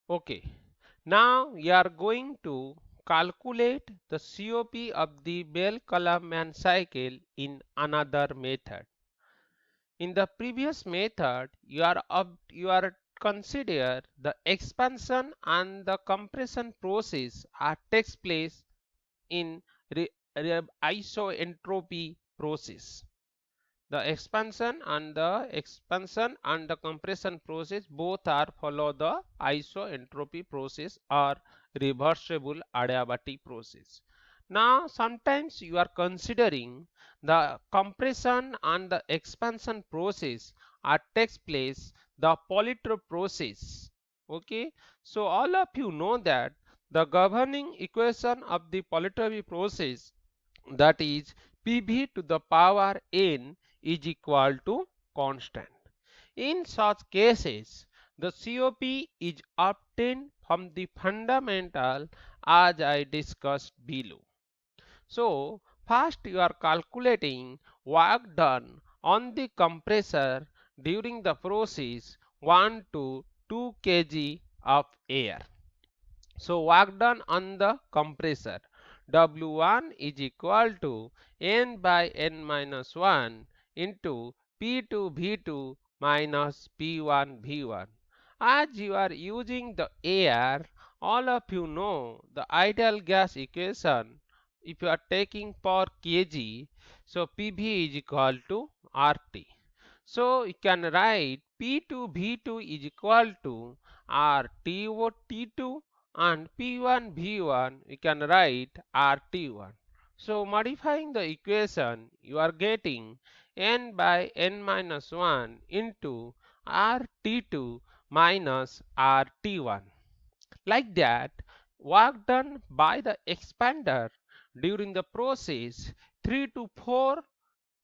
Okay, now we are going to calculate the COP of the Bell-Kalman cycle in another method. In the previous method, you are consider the expansion and the compression process takes place in isoentropy process. The expansion and the compression process both are follow the isoentropy process or reversible adiabatic process. Now sometimes you are considering the compression and the expansion process takes place the polytrope process. Okay, so all of you know that the governing equation of the polytropy process, that is PV to the power n, is equal to constant. In such cases, the COP is obtained from the fundamental as I discussed below. So, first you are calculating work done on the compressor during the process 1 to 2 kg of air. So work done on the compressor, W1 is equal to N by N minus 1 into P2 V2 minus P1 V1. As you are using the air, all of you know the ideal gas equation. If you are taking per kg, so PV is equal to RT. So you can write P2 V2 is equal to RTO T2, and P1 V1 we can write RT1. So modifying the equation, you are getting N by N minus 1 into RT2 minus RT1. Like that, work done by the expander during the process 3 to 4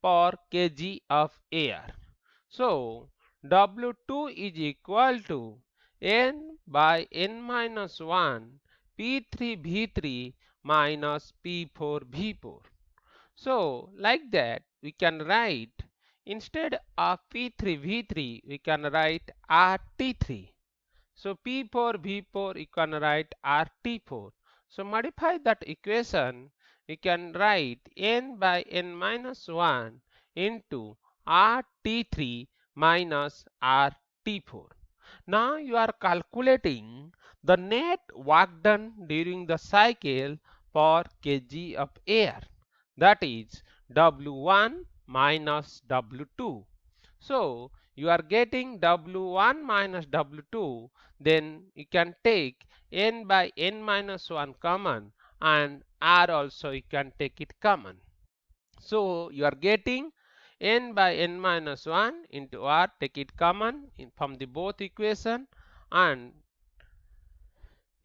per kg of air. So W2 is equal to N by N minus 1 P3 V3 minus P4 V4. So like that we can write, instead of P3 V3 we can write RT3. So P4 V4 you can write RT4. So modify that equation, you can write N by N minus 1 into RT3 minus RT4. Now you are calculating the net work done during the cycle per kg of air, that is W1 minus W2. So you are getting W1 minus W2, then you can take N by N minus 1 common, and R also you can take it common. So you are getting N by N minus 1 into R, take it common from the both equation, and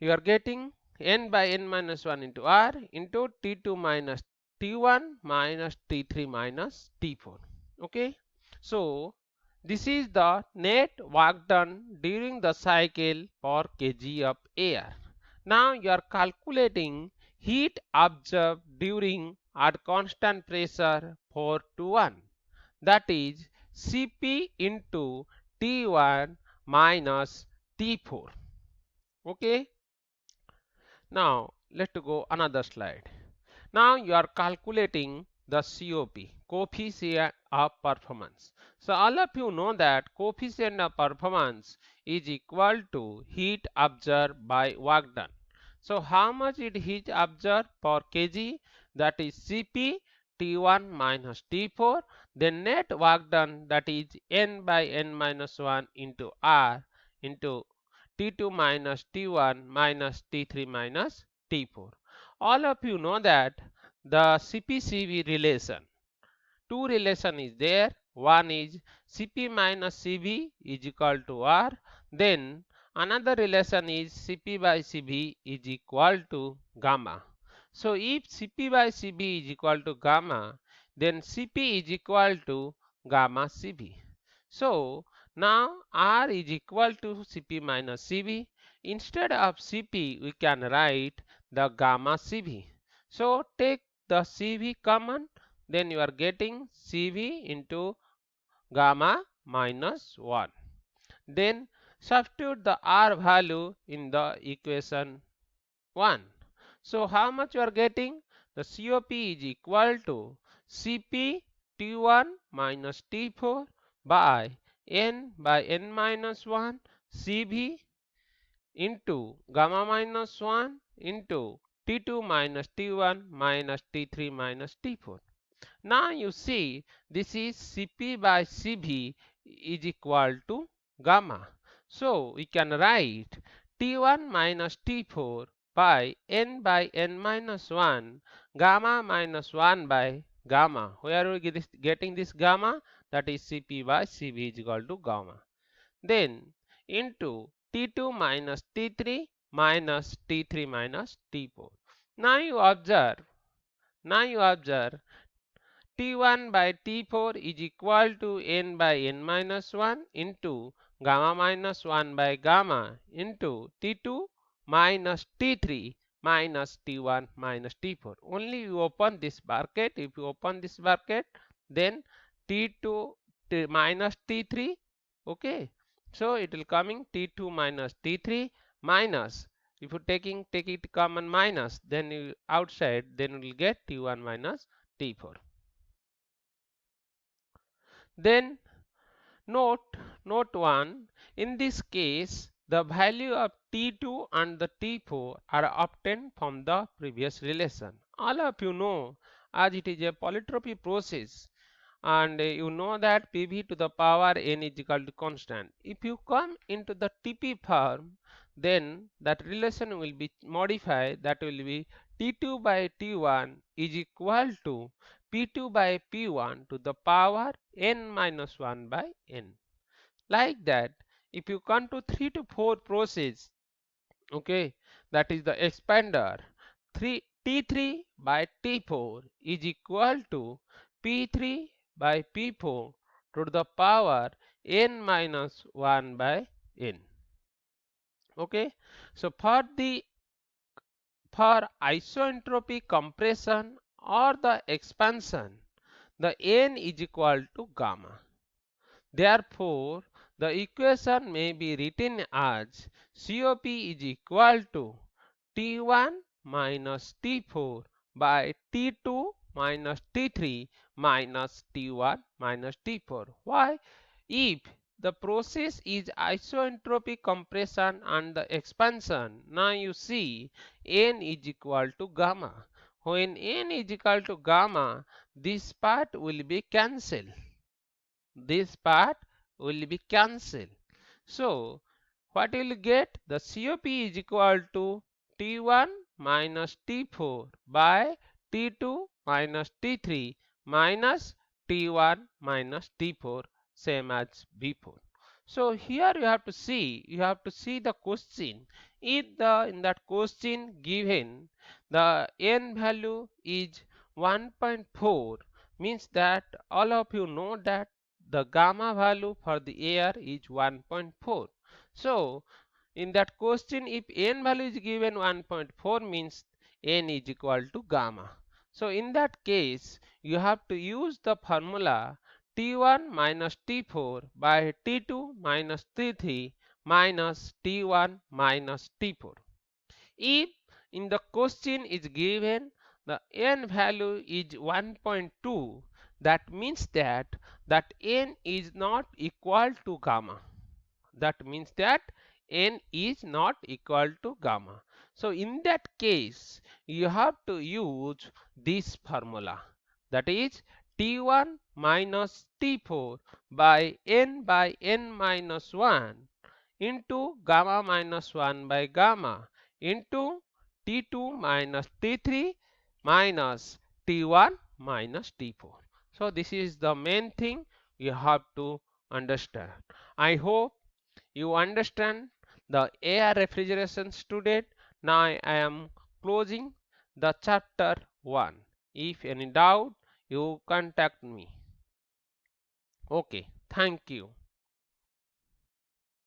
you are getting N by N minus 1 into R into T2 minus T1 minus T3 minus T4. Okay, so this is the net work done during the cycle per kg of air. Now you are calculating heat absorbed during at constant pressure 4 to 1, that is Cp into T1 minus T4. Okay, now let's go another slide. Now you are calculating the COP, coefficient of performance. So all of you know that coefficient of performance is equal to heat absorbed by work done. So how much it heat absorbed per kg, that is Cp T1 minus T4, then net work done, that is N by N minus 1 into R into T2 minus T1 minus T3 minus T4. All of you know that the CP-CV relation, two relation is there. One is Cp minus Cv is equal to R. Then another relation is Cp by Cv is equal to gamma. So if Cp by Cv is equal to gamma, then Cp is equal to gamma Cv. So now R is equal to Cp minus Cv. Instead of Cp, we can write the gamma Cv. So take the Cv common, then you are getting Cv into gamma minus 1. Then Substitute the R value in the equation 1. So how much you are getting? The COP is equal to Cp T1 minus T4 by N minus 1 Cv into gamma minus 1 into T2 minus T1 minus T3 minus T4. Now you see this is Cp by Cv is equal to gamma. So we can write T1 minus T4 by N minus 1 gamma minus 1 by gamma. Where are we getting this gamma? That is Cp by Cv is equal to gamma. Then into T2 minus T3 minus T3 minus T4. Now you observe T1 by T4 is equal to N by N minus 1 into gamma minus 1 by gamma into T2 minus T3 minus T1 minus T4. Only you open this bracket. If you open this bracket, then T2 minus T3, okay. So it will coming T2 minus T3 minus, if you take it common minus, then you outside, then you will get T1 minus T4. Then note 1, in this case the value of T2 and the T4 are obtained from the previous relation. All of you know, as it is a polytropy process, and you know that PV to the power n is equal to constant. If you come into the TP form, then that relation will be modified. That will be T2 by T1 is equal to P2 by P1 to the power n minus 1 by n. Like that, if you come to 3 to 4 process, okay, that is the expander, T3 by T4 is equal to P3 by P4 to the power n minus 1 by n. Okay, so for isoentropy compression or the expansion, the n is equal to gamma. Therefore, the equation may be written as COP is equal to T1 minus T4 by T2 minus T3 minus T1 minus T4. Why? If the process is isoentropy compression and the expansion, now you see n is equal to gamma. When n is equal to gamma, this part will be cancelled. This part will be cancelled. So what will get? The COP is equal to T1 minus T4 by T2 minus T3 minus T1 minus T4, same as before. So here you have to see the question. If in that question given the n value is 1.4, means that all of you know that the gamma value for the air is 1.4. So in that question, if n value is given 1.4, means n is equal to gamma. So in that case, you have to use the formula T1 minus T4 by T2 minus T3 minus T1 minus T4. If in the question is given the n value is 1.2, that means that n is not equal to gamma. That means that n is not equal to gamma. So in that case, you have to use this formula, that is T1 minus T4 by n minus 1 into gamma minus 1 by gamma into T2 minus T3 minus T1 minus T4. So this is the main thing you have to understand. I hope you understand the air refrigeration, student. Now I am closing the chapter 1. If any doubt, you contact me. Okay, thank you.